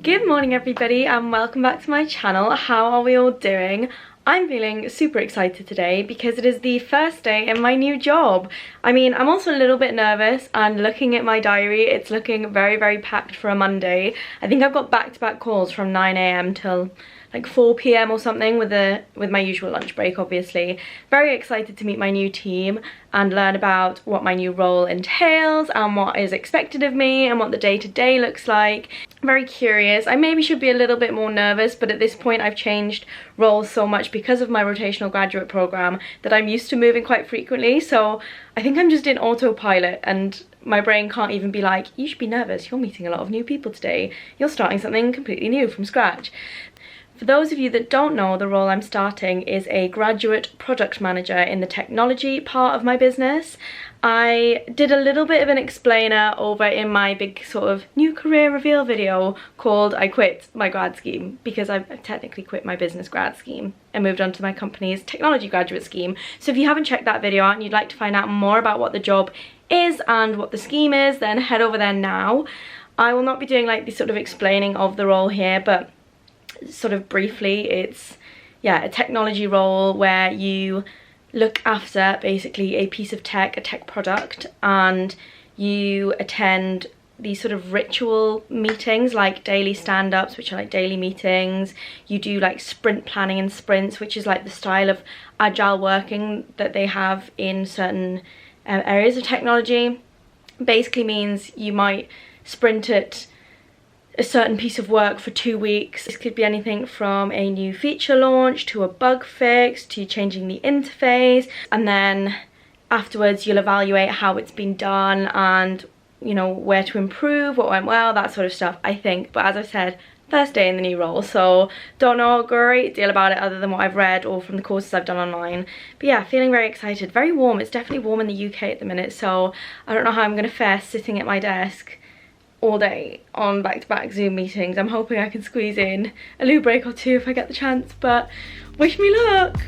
Good morning everybody and welcome back to my channel. How are we all doing? I'm feeling super excited today because it is the first day in my new job. I mean, I'm also a little bit nervous, and looking at my diary, it's looking very packed for a Monday. I think I've got back-to-back calls from 9 AM till like 4 PM or something with my usual lunch break, obviously. Very excited to meet my new team and learn about what my new role entails and what is expected of me and what the day-to-day looks like. Very curious. I maybe should be a little bit more nervous, but at this point I've changed roles so much because of my rotational graduate program that I'm used to moving quite frequently, so I think I'm just in autopilot and my brain can't even be like, you should be nervous, you're meeting a lot of new people today, you're starting something completely new from scratch. For those of you that don't know, the role I'm starting is a graduate product manager in the technology part of my business. I did a little bit of an explainer over in my big sort of new career reveal video called I Quit My Grad Scheme, because I've technically quit my business grad scheme and moved on to my company's technology graduate scheme. So if you haven't checked that video out and you'd like to find out more about what the job is and what the scheme is, then head over there now. I will not be doing like the sort of explaining of the role here, but sort of briefly, it's a technology role where you look after basically a piece of tech, a tech product, and you attend these sort of ritual meetings like daily stand-ups, which are like daily meetings. You do like sprint planning and sprints, which is like the style of agile working that they have in certain areas of technology. Basically means you might sprint at a certain piece of work for 2 weeks. This could be anything from a new feature launch to a bug fix to changing the interface, and then afterwards you'll evaluate how it's been done and, you know, where to improve, what went well, that sort of stuff, I think. But as I said, first day in the new role, so don't know a great deal about it other than what I've read or from the courses I've done online. But yeah, feeling very excited. Very warm. It's definitely warm in the UK at the minute, so I don't know how I'm gonna fare sitting at my desk all day on back-to-back Zoom meetings. I'm hoping I can squeeze in a loo break or two if I get the chance, but wish me luck!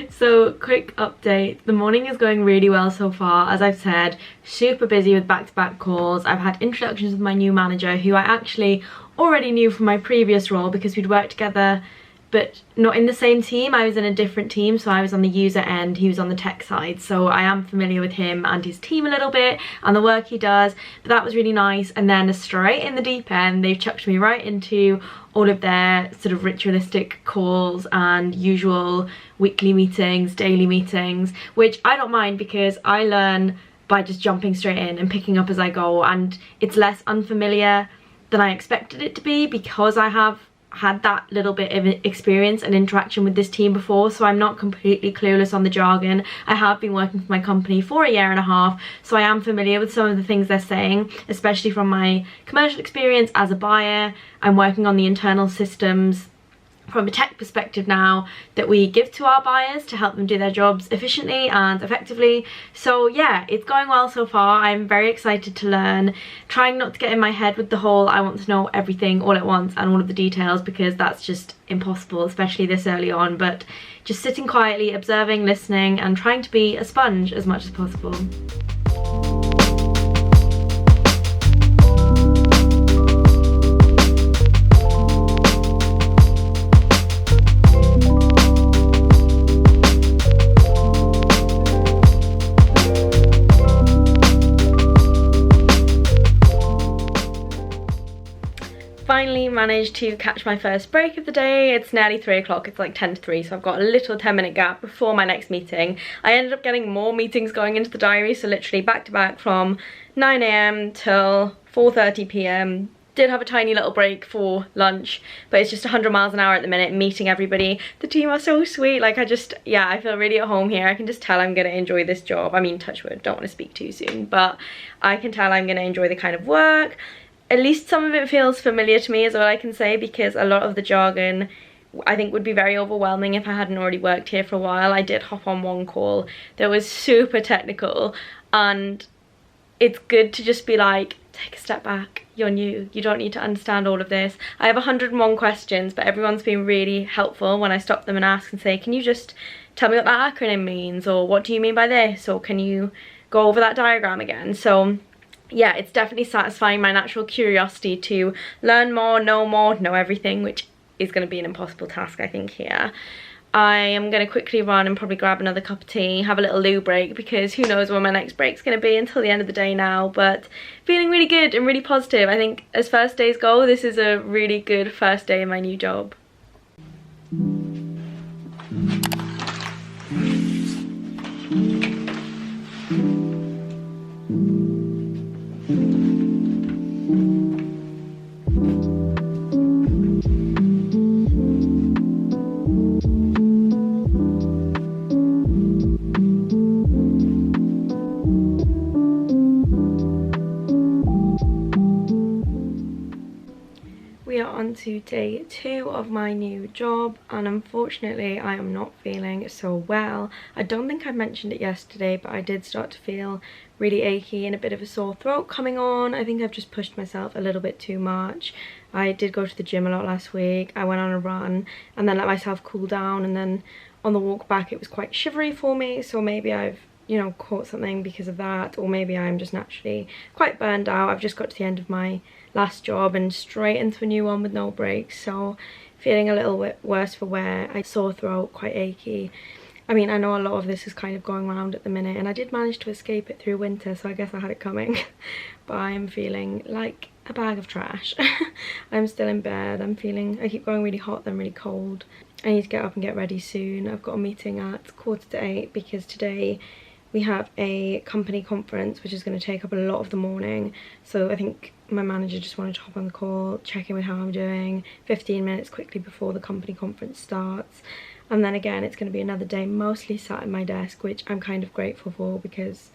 So, quick update. The morning is going really well so far. As I've said, super busy with back-to-back calls. I've had introductions with my new manager, who I actually already knew from my previous role because we'd worked together but not in the same team. I was in a different team, so I was on the user end, he was on the tech side, so I am familiar with him and his team a little bit and the work he does. But that was really nice. And then straight in the deep end, they've chucked me right into all of their sort of ritualistic calls and usual weekly meetings, daily meetings, which I don't mind because I learn by just jumping straight in and picking up as I go, and it's less unfamiliar than I expected it to be because I have had that little bit of experience and interaction with this team before, so I'm not completely clueless on the jargon. I have been working for my company for 1.5 years, so I am familiar with some of the things they're saying, especially from my commercial experience as a buyer. I'm working on the internal systems from a tech perspective now that we give to our buyers to help them do their jobs efficiently and effectively. So yeah, it's going well so far. I'm very excited to learn, trying not to get in my head with the whole I want to know everything all at once and all of the details, because that's just impossible, especially this early on. But just sitting quietly, observing, listening, and trying to be a sponge as much as possible. Finally managed to catch my first break of the day. It's nearly 3 o'clock, it's like 10 to 3, so I've got a little 10-minute gap before my next meeting. I ended up getting more meetings going into the diary, so literally back to back from 9 AM till 4:30 PM. Did have a tiny little break for lunch, but it's just 100 miles an hour at the minute, meeting everybody. The team are so sweet. Like, I feel really at home here. I can just tell I'm gonna enjoy this job. I mean, touch wood, don't want to speak too soon, but I can tell I'm gonna enjoy the kind of work. At least some of it feels familiar to me is all I can say, because a lot of the jargon I think would be very overwhelming if I hadn't already worked here for a while. I did hop on one call that was super technical, and it's good to just be like, take a step back, you're new, you don't need to understand all of this. I have 101 questions, but everyone's been really helpful when I stop them and ask and say, can you just tell me what that acronym means, or what do you mean by this, or can you go over that diagram again? So yeah, it's definitely satisfying my natural curiosity to learn more, know everything, which is going to be an impossible task, I think, here. I am going to quickly run and probably grab another cup of tea, have a little loo break, because who knows when my next break's going to be until the end of the day now. But feeling really good and really positive. I think as first days go, this is a really good first day in my new job. We are on to day 2 of my new job, and unfortunately I am not feeling so well. I don't think I mentioned it yesterday, but I did start to feel really achy and a bit of a sore throat coming on. I think I've just pushed myself a little bit too much. I did go to the gym a lot last week. I went on a run and then let myself cool down, and then on the walk back it was quite shivery for me, so maybe I've, you know, caught something because of that, or maybe I'm just naturally quite burned out. I've just got to the end of my last job and straight into a new one with no breaks, so feeling a little bit worse for wear. I sore throat, quite achy. I mean, I know a lot of this is kind of going around at the minute, and I did manage to escape it through winter, so I guess I had it coming. But I am feeling like a bag of trash. I'm still in bed. I keep going really hot then really cold. I need to get up and get ready soon. I've got a meeting at 7:45 because today we have a company conference which is going to take up a lot of the morning, so I think my manager just wanted to hop on the call, check in with how I'm doing 15 minutes quickly before the company conference starts. And then again, it's going to be another day mostly sat at my desk, which I'm kind of grateful for because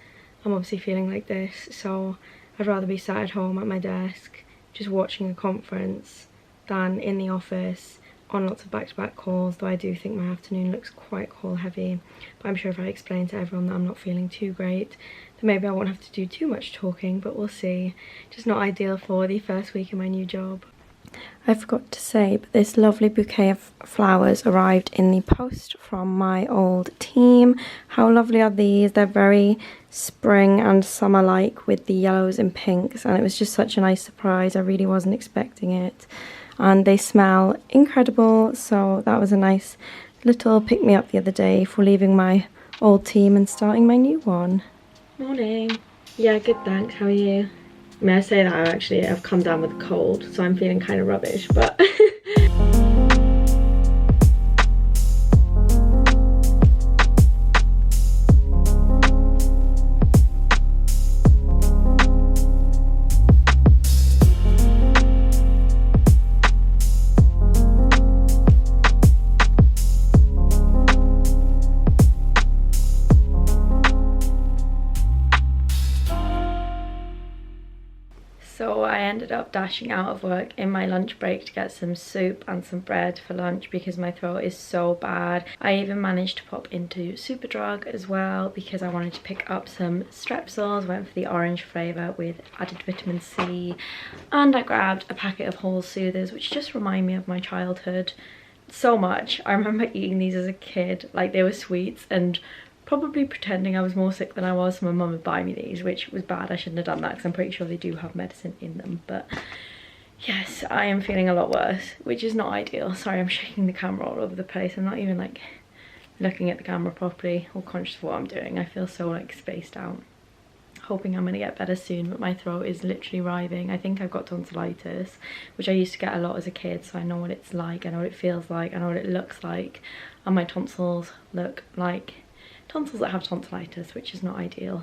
I'm obviously feeling like this, so I'd rather be sat at home at my desk just watching a conference than in the office on lots of back-to-back calls, though I do think my afternoon looks quite call heavy. But I'm sure if I explain to everyone that I'm not feeling too great, then maybe I won't have to do too much talking, but we'll see. Just not ideal for the first week in my new job. I forgot to say, but this lovely bouquet of flowers arrived in the post from my old team. How lovely are these? They're very spring and summer-like with the yellows and pinks, and it was just such a nice surprise. I really wasn't expecting it. And they smell incredible, so that was a nice little pick-me-up the other day for leaving my old team and starting my new one. Morning. Yeah, good, thanks. How are you? I mean, I say that I've come down with a cold, so I'm feeling kind of rubbish, but so I ended up dashing out of work in my lunch break to get some soup and some bread for lunch because my throat is so bad. I even managed to pop into Superdrug as well because I wanted to pick up some Strepsils. Went for the orange flavour with added vitamin C, and I grabbed a packet of whole soothers, which just remind me of my childhood so much. I remember eating these as a kid, like they were sweets, and probably pretending I was more sick than I was, so my mum would buy me these, which was bad. I shouldn't have done that because I'm pretty sure they do have medicine in them. But yes, I am feeling a lot worse, which is not ideal. Sorry, I'm shaking the camera all over the place. I'm not even like looking at the camera properly or conscious of what I'm doing. I feel so like spaced out. Hoping I'm gonna get better soon, but my throat is literally writhing. I think I've got tonsillitis, which I used to get a lot as a kid, so I know what it's like, I know what it feels like, I know what it looks like, and my tonsils look like tonsils that have tonsillitis, which is not ideal.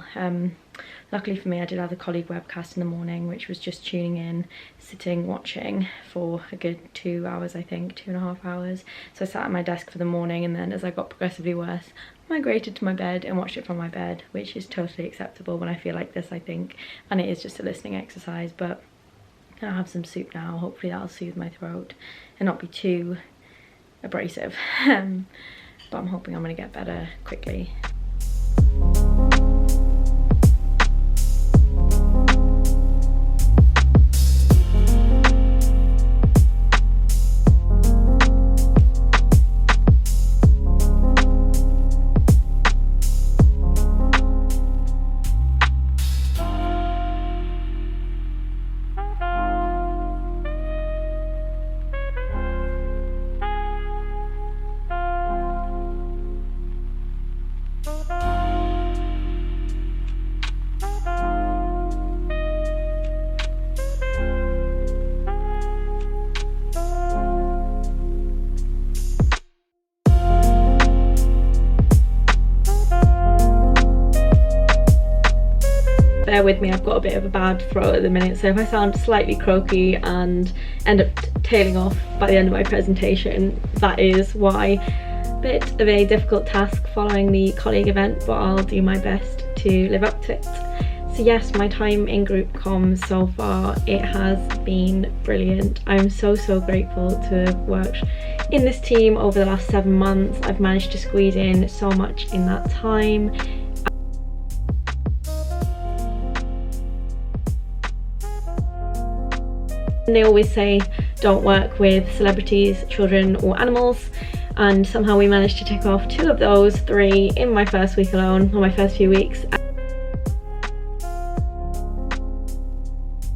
Luckily for me, I did have a colleague webcast in the morning, which was just tuning in, sitting, watching for a good 2 hours, I think, 2.5 hours. So I sat at my desk for the morning, and then as I got progressively worse, migrated to my bed and watched it from my bed, which is totally acceptable when I feel like this, I think, and it is just a listening exercise. But I'll have some soup now. Hopefully that'll soothe my throat and not be too abrasive. But I'm hoping I'm gonna get better quickly. Bear with me, I've got a bit of a bad throat at the minute, so if I sound slightly croaky and end up tailing off by the end of my presentation, that is why. Bit of a difficult task following the colleague event, but I'll do my best to live up to it. So yes, my time in group comms so far, it has been brilliant. I'm so grateful to have worked in this team over the last 7 months. I've managed to squeeze in so much in that time. They always say don't work with celebrities, children or animals, and somehow we managed to tick off 2 of those 3 in my first week alone, or my first few weeks.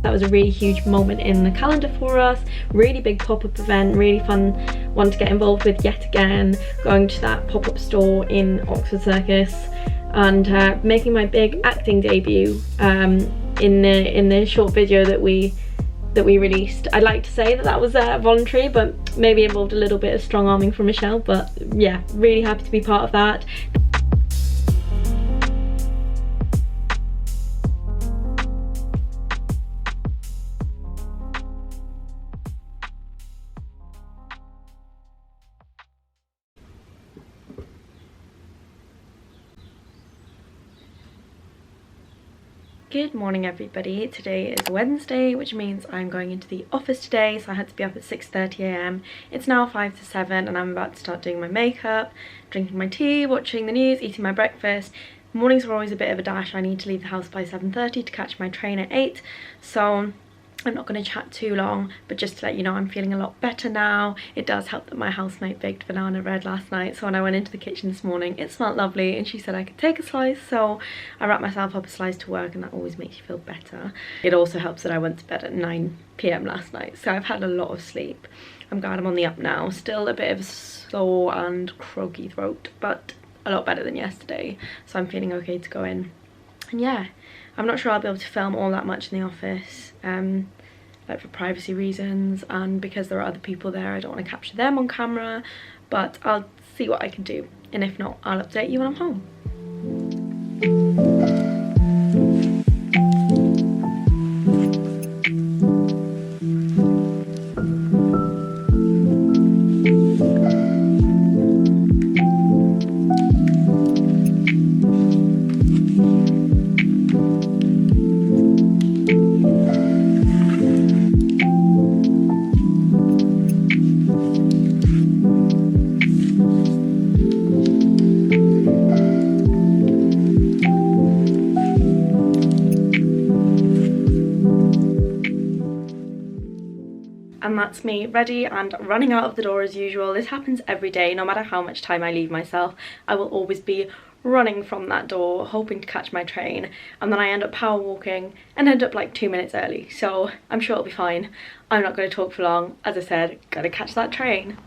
That was a really huge moment in the calendar for us, really big pop-up event, really fun one to get involved with yet again, going to that pop-up store in Oxford Circus and making my big acting debut in the short video that we released. I'd like to say that that was voluntary, but maybe involved a little bit of strong arming from Michelle, but yeah, really happy to be part of that. Good morning everybody. Today is Wednesday, which means I'm going into the office today, so I had to be up at 6:30 AM. It's now 5 to 7 and I'm about to start doing my makeup, drinking my tea, watching the news, eating my breakfast. Mornings are always a bit of a dash. I need to leave the house by 7:30 to catch my train at 8, so I'm not going to chat too long, but just to let you know I'm feeling a lot better now. It does help that my housemate baked banana bread last night, so when I went into the kitchen this morning it smelled lovely and she said I could take a slice, so I wrapped myself up a slice to work, and that always makes you feel better. It also helps that I went to bed at 9 PM last night, so I've had a lot of sleep. I'm glad I'm on the up now. Still a bit of a sore and croaky throat, but a lot better than yesterday, so I'm feeling okay to go in. And yeah, I'm not sure I'll be able to film all that much in the office, like for privacy reasons, and because there are other people there I don't want to capture them on camera, but I'll see what I can do, and if not I'll update you when I'm home. And that's me ready and running out of the door as usual. This happens every day, no matter how much time I leave myself. I will always be running from that door, hoping to catch my train, and then I end up power walking and end up like 2 minutes early, so I'm sure it'll be fine. I'm not going to talk for long. As I said, gotta catch that train.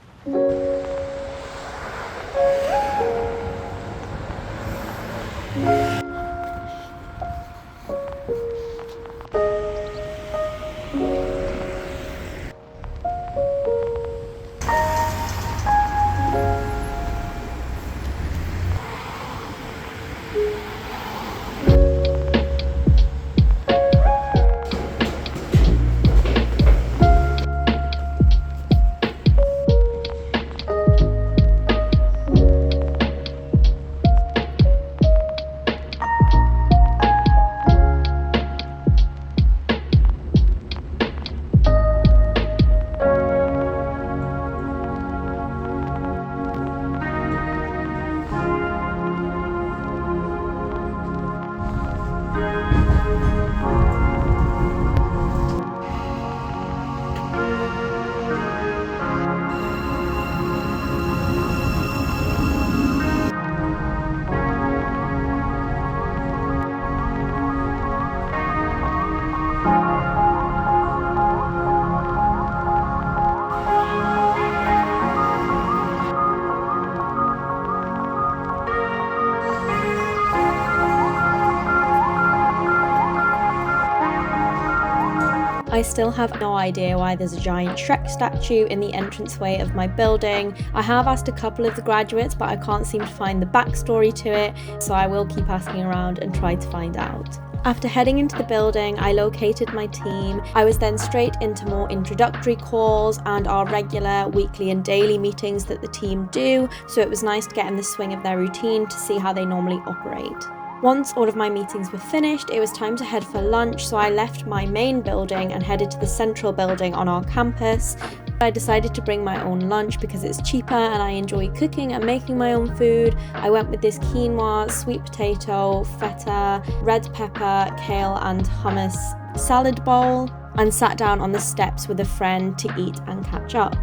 I still have no idea why there's a giant Shrek statue in the entranceway of my building. I have asked a couple of the graduates, but I can't seem to find the backstory to it, so I will keep asking around and try to find out. After heading into the building, I located my team. I was then straight into more introductory calls and our regular weekly and daily meetings that the team do, so it was nice to get in the swing of their routine to see how they normally operate. Once all of my meetings were finished, it was time to head for lunch, so I left my main building and headed to the central building on our campus. I decided to bring my own lunch because it's cheaper and I enjoy cooking and making my own food. I went with this quinoa, sweet potato, feta, red pepper, kale and hummus salad bowl and sat down on the steps with a friend to eat and catch up.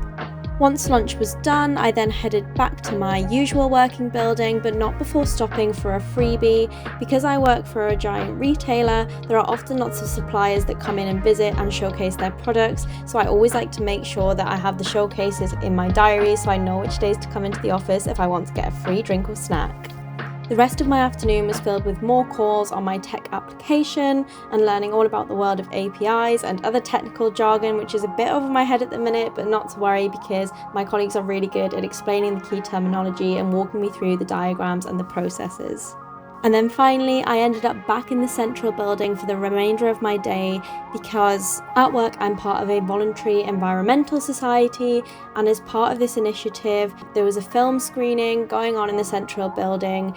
Once lunch was done, I then headed back to my usual working building, but not before stopping for a freebie. Because I work for a giant retailer, there are often lots of suppliers that come in and visit and showcase their products, so I always like to make sure that I have the showcases in my diary so I know which days to come into the office if I want to get a free drink or snack. The rest of my afternoon was filled with more calls on my tech application and learning all about the world of APIs and other technical jargon, which is a bit over my head at the minute, but not to worry because my colleagues are really good at explaining the key terminology and walking me through the diagrams and the processes. And then finally, I ended up back in the central building for the remainder of my day because at work I'm part of a voluntary environmental society, and as part of this initiative, there was a film screening going on in the central building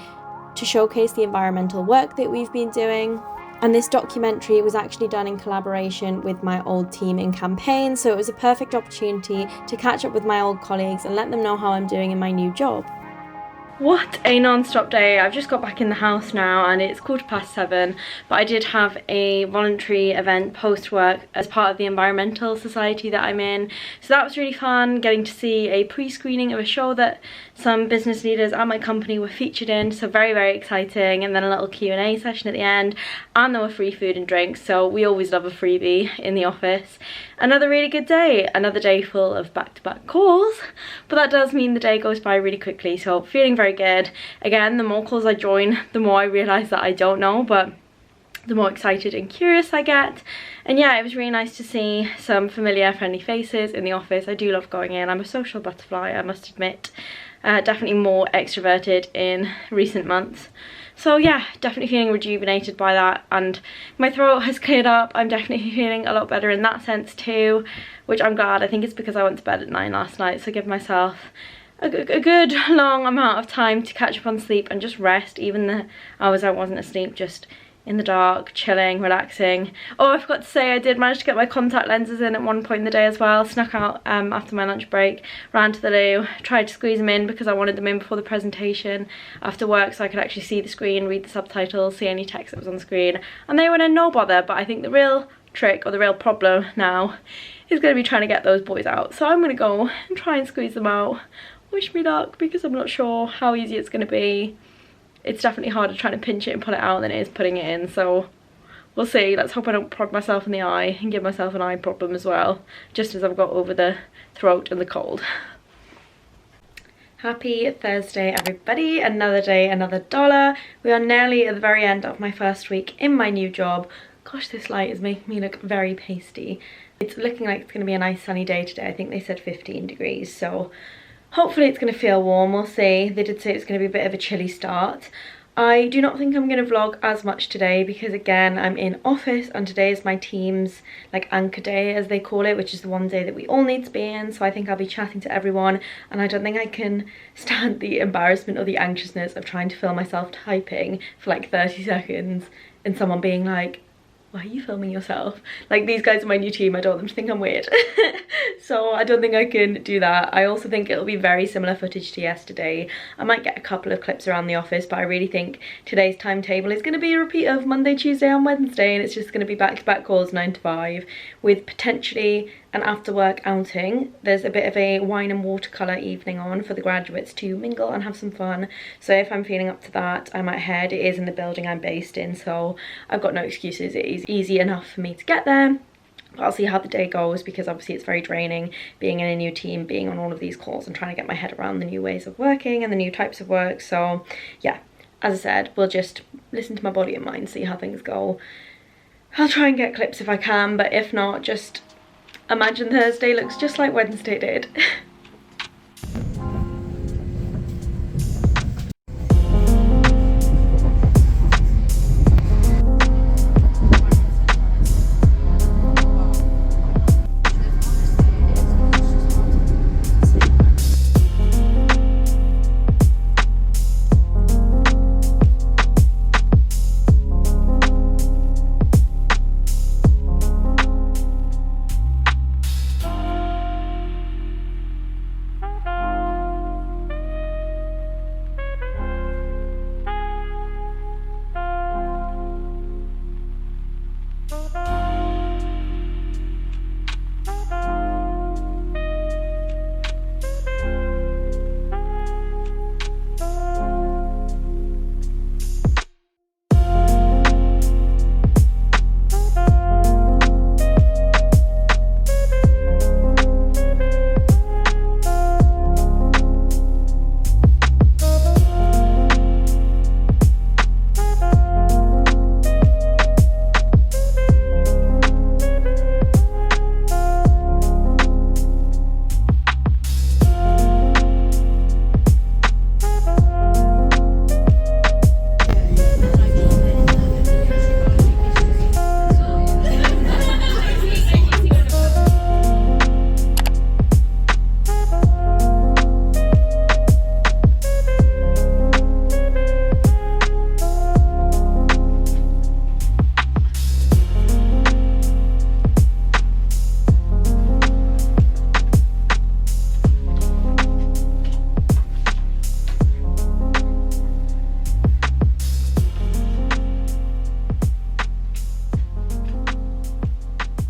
to showcase the environmental work that we've been doing. And this documentary was actually done in collaboration with my old team in campaign, so it was a perfect opportunity to catch up with my old colleagues and let them know how I'm doing in my new job. What a non-stop day. I've just got back in the house now and it's 7:15, but I did have a voluntary event post-work as part of the environmental society that I'm in. So that was really fun, getting to see a pre-screening of a show that some business leaders at my company were featured in, so very, very exciting. And then a little Q&A session at the end, and there were free food and drinks, so we always love a freebie in the office. Another really good day, another day full of back-to-back calls, but that does mean the day goes by really quickly, so feeling very good. Again, the more calls I join, the more I realise that I don't know, but the more excited and curious I get. And yeah, it was really nice to see some familiar, friendly faces in the office. I do love going in. I'm a social butterfly, I must admit. Definitely more extroverted in recent months. So yeah, definitely feeling rejuvenated by that, and my throat has cleared up. I'm definitely feeling a lot better in that sense too, which I'm glad. I think it's because I went to bed at 9 last night, so give myself a good long amount of time to catch up on sleep and just rest, even the hours I wasn't asleep, just in the dark, chilling, relaxing. Oh, I forgot to say, I did manage to get my contact lenses in at one point in the day as well. Snuck out after my lunch break, ran to the loo, tried to squeeze them in because I wanted them in before the presentation after work so I could actually see the screen, read the subtitles, see any text that was on the screen, and they were in no bother. But I think the real trick, or the real problem now, is going to be trying to get those boys out. So I'm going to go and try and squeeze them out. Wish me luck, because I'm not sure how easy it's going to be. It's definitely harder trying to pinch it and pull it out than it is putting it in, so we'll see. Let's hope I don't prod myself in the eye and give myself an eye problem as well, just as I've got over the throat and the cold. Happy Thursday, everybody. Another day, another dollar. We are nearly at the very end of my first week in my new job. Gosh, this light is making me look very pasty. It's looking like it's going to be a nice sunny day today. I think they said 15 degrees, so hopefully it's going to feel warm. We'll see. They did say it's going to be a bit of a chilly start. I do not think I'm going to vlog as much today because, again, I'm in office and today is my team's like anchor day, as they call it, which is the one day that we all need to be in. So I think I'll be chatting to everyone, and I don't think I can stand the embarrassment or the anxiousness of trying to film myself typing for like 30 seconds and someone being like, why are you filming yourself? Like, these guys are my new team, I don't want them to think I'm weird. So I don't think I can do that. I also think it'll be very similar footage to yesterday. I might get a couple of clips around the office, but I really think today's timetable is going to be a repeat of Monday, Tuesday and Wednesday, and it's just going to be back-to-back calls 9 to 5 with potentially an after work outing. There's a bit of a wine and watercolour evening on for the graduates to mingle and have some fun. So if I'm feeling up to that, I might head. It is in the building I'm based in, so I've got no excuses. It is easy enough for me to get there. But I'll see how the day goes, because obviously it's very draining being in a new team, being on all of these calls and trying to get my head around the new ways of working and the new types of work. So yeah, as I said, we'll just listen to my body and mind, see how things go. I'll try and get clips if I can, but if not, just imagine Thursday looks just like Wednesday did.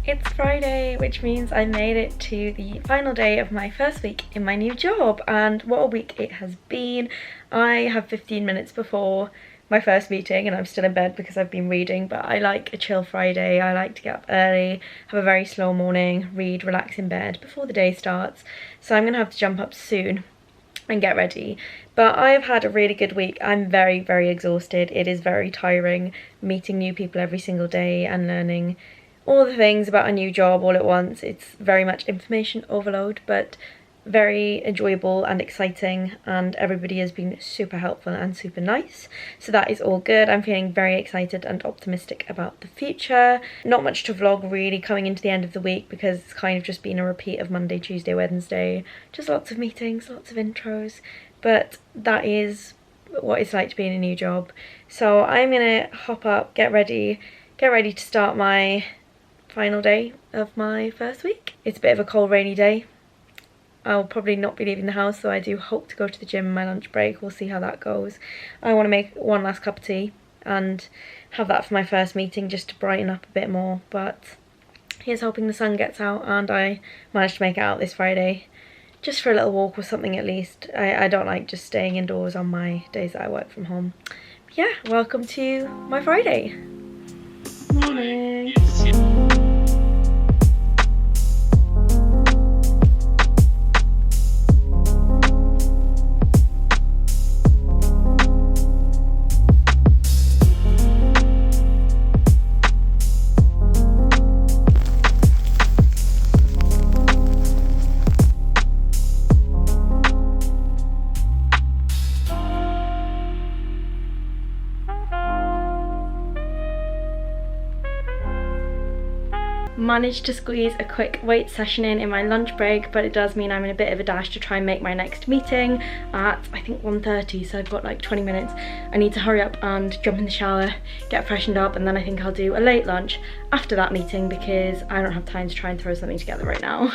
It's Friday, which means I made it to the final day of my first week in my new job, and what a week it has been. I have 15 minutes before my first meeting and I'm still in bed because I've been reading, but I like a chill Friday. I like to get up early, have a very slow morning, read, relax in bed before the day starts. So I'm gonna have to jump up soon and get ready. But I've had a really good week. I'm very, very exhausted. It is very tiring meeting new people every single day and learning all the things about a new job all at once. It's very much information overload, but very enjoyable and exciting, and everybody has been super helpful and super nice, so that is all good. I'm feeling very excited and optimistic about the future. Not much to vlog really coming into the end of the week because it's kind of just been a repeat of Monday, Tuesday, Wednesday, just lots of meetings, lots of intros, but that is what it's like to be in a new job. So I'm gonna hop up, get ready to start my final day of my first week. It's a bit of a cold, rainy day. I'll probably not be leaving the house, so I do hope to go to the gym in my lunch break. We'll see how that goes. I want to make one last cup of tea and have that for my first meeting just to brighten up a bit more, but here's hoping the sun gets out and I managed to make it out this Friday, just for a little walk or something at least. I don't like just staying indoors on my days that I work from home. But yeah, welcome to my Friday. Morning. Managed to squeeze a quick weight session in my lunch break, but it does mean I'm in a bit of a dash to try and make my next meeting at I think 1:30, so I've got like 20 minutes. I need to hurry up and jump in the shower, get freshened up, and then I think I'll do a late lunch after that meeting because I don't have time to try and throw something together right now.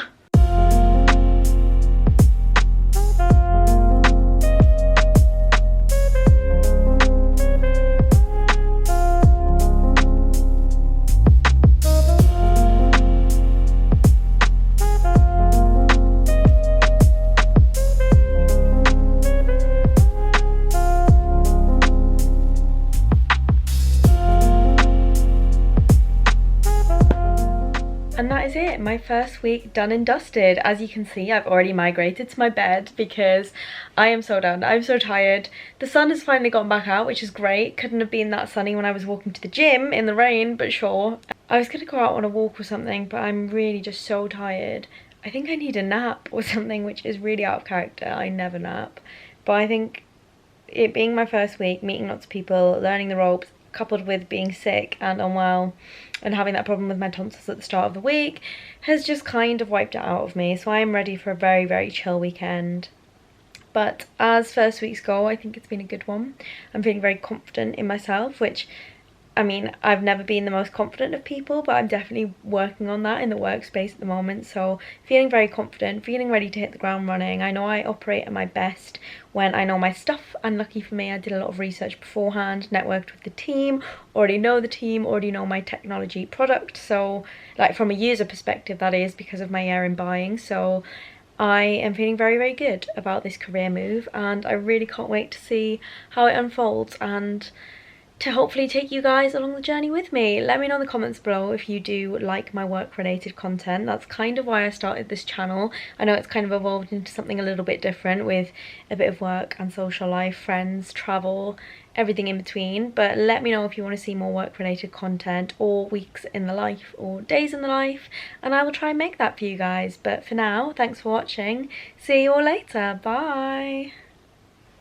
And that is it, my first week done and dusted. As you can see, I've already migrated to my bed because I am so done. I'm so tired. The sun has finally gone back out, which is great. Couldn't have been that sunny when I was walking to the gym in the rain, but sure. I was gonna go out on a walk or something, but I'm really just so tired. I think I need a nap or something, which is really out of character. I never nap. But I think it being my first week, meeting lots of people, learning the ropes, coupled with being sick and unwell and having that problem with my tonsils at the start of the week, has just kind of wiped it out of me. So I am ready for a very, very chill weekend. But as first weeks go, I think it's been a good one. I'm feeling very confident in myself, which, I mean, I've never been the most confident of people, but I'm definitely working on that in the workspace at the moment. So feeling very confident, feeling ready to hit the ground running. I know I operate at my best when I know my stuff, and lucky for me, I did a lot of research beforehand, networked with the team, already know the team, already know my technology product. So like from a user perspective, that is, because of my year in buying. So I am feeling very, very good about this career move, and I really can't wait to see how it unfolds and to hopefully take you guys along the journey with me. Let me know in the comments below if you do like my work related content. That's kind of why I started this channel. I know it's kind of evolved into something a little bit different with a bit of work and social life, friends, travel, everything in between. But let me know if you want to see more work related content, or weeks in the life, or days in the life, and I will try and make that for you guys. But for now, thanks for watching. See you all later. Bye.